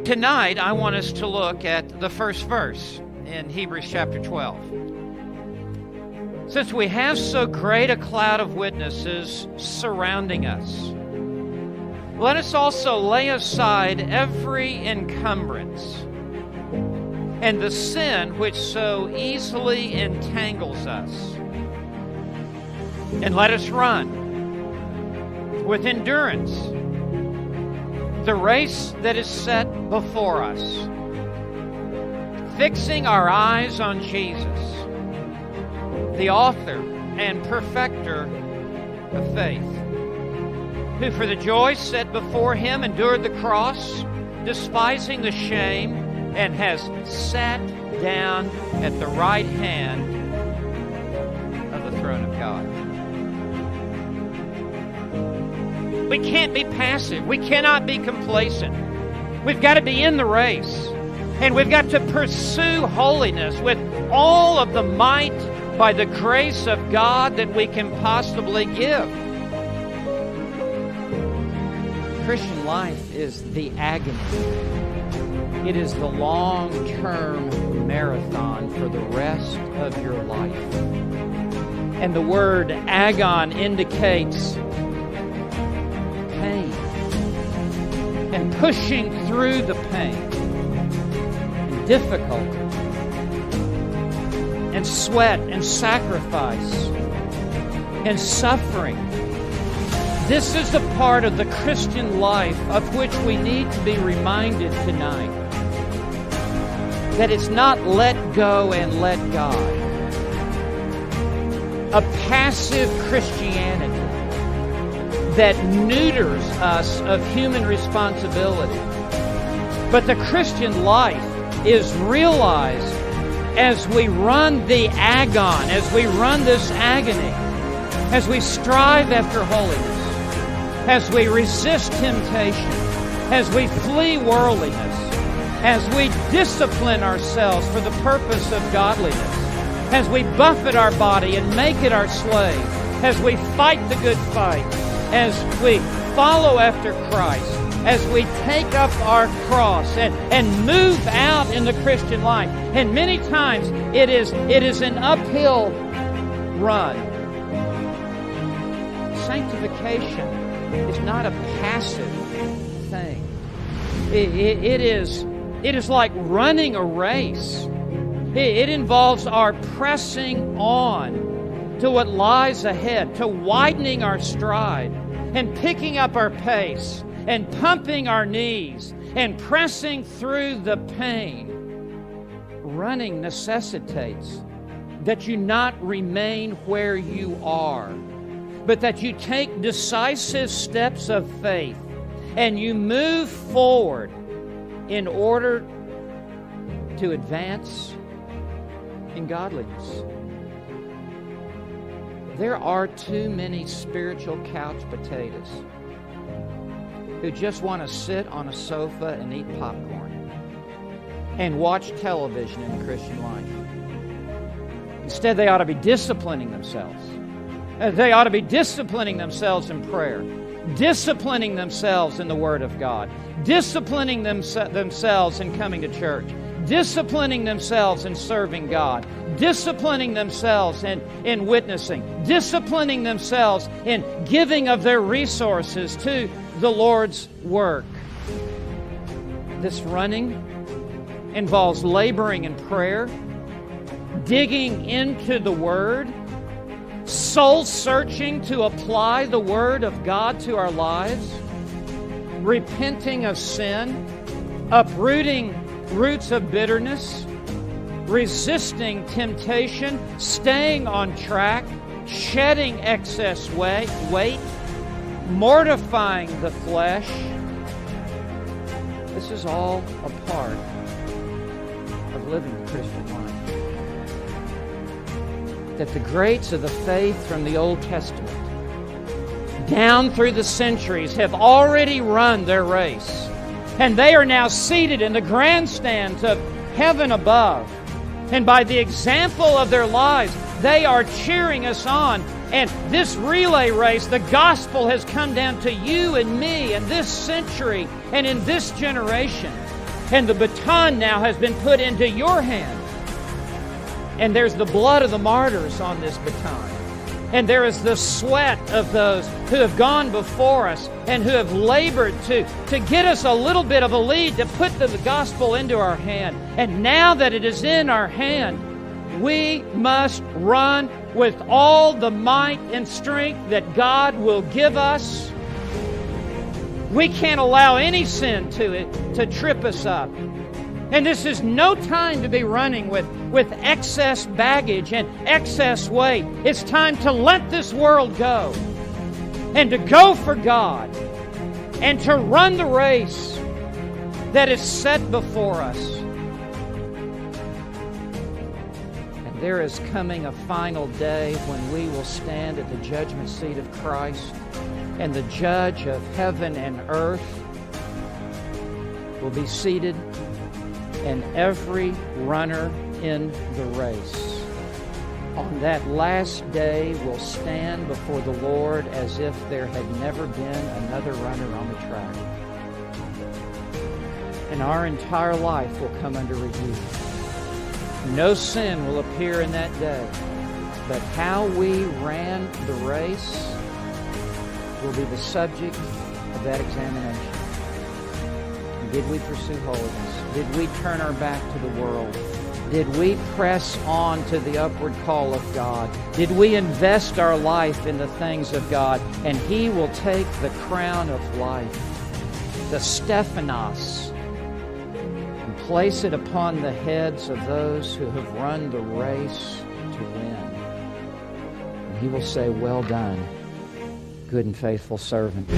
Tonight, I want us to look at the first verse in Hebrews chapter 12. Since we have so great a cloud of witnesses surrounding us, let us also lay aside every encumbrance and the sin which so easily entangles us. And let us run with endurance the race that is set before us, fixing our eyes on Jesus, the author and perfecter of faith, who for the joy set before him endured the cross, despising the shame, and has sat down at the right hand of the throne of God. We can't be passive. We cannot be complacent. We've got to be in the race. And we've got to pursue holiness with all of the might by the grace of God that we can possibly give. Christian life is the agony. It is the long-term marathon for the rest of your life. And the word agon indicates pain and pushing through the pain and difficulty and sweat and sacrifice and suffering. This is the part of the Christian life of which we need to be reminded tonight, that it's not let go and let God. A passive Christianity that neuters us of human responsibility. But the Christian life is realized as we run the agon, as we run this agony, as we strive after holiness, as we resist temptation, as we flee worldliness, as we discipline ourselves for the purpose of godliness, as we buffet our body and make it our slave, as we fight the good fight, as we follow after Christ, as we take up our cross and move out in the Christian life. And many times it is an uphill run. Sanctification is not a passive thing. It is like running a race. It involves our pressing on to what lies ahead, to widening our stride and picking up our pace and pumping our knees and pressing through the pain. Running necessitates that you not remain where you are, but that you take decisive steps of faith and you move forward in order to advance in godliness. There are too many spiritual couch potatoes who just want to sit on a sofa and eat popcorn and watch television in the Christian life. Instead, they ought to be disciplining themselves. They ought to be disciplining themselves in prayer, disciplining themselves in the Word of God, disciplining themselves in coming to church, disciplining themselves in serving God, disciplining themselves in witnessing, disciplining themselves in giving of their resources to the Lord's work. This running involves laboring in prayer, digging into the Word, soul-searching to apply the Word of God to our lives, repenting of sin, uprooting roots of bitterness, resisting temptation, staying on track, shedding excess weight, mortifying the flesh. This is all a part of living the Christian life. That the greats of the faith from the Old Testament, down through the centuries, have already run their race. And they are now seated in the grandstands of heaven above. And by the example of their lives, they are cheering us on. And this relay race, the gospel has come down to you and me in this century and in this generation. And the baton now has been put into your hand. And there's the blood of the martyrs on this baton. And there is the sweat of those who have gone before us and who have labored to get us a little bit of a lead, to put the gospel into our hand. And now that it is in our hand, we must run with all the might and strength that God will give us. We can't allow any sin to trip us up. And this is no time to be running with excess baggage and excess weight. It's time to let this world go and to go for God and to run the race that is set before us. And there is coming a final day when we will stand at the judgment seat of Christ, and the judge of heaven and earth will be seated, and every runner in the race on that last day will stand before the Lord as if there had never been another runner on the track. And our entire life will come under review. No sin will appear in that day, but how we ran the race will be the subject of that examination. Did we pursue holiness? Did we turn our back to the world? Did we press on to the upward call of God? Did we invest our life in the things of God? And He will take the crown of life, the Stephanos, and place it upon the heads of those who have run the race to win. And He will say, "Well done, good and faithful servant."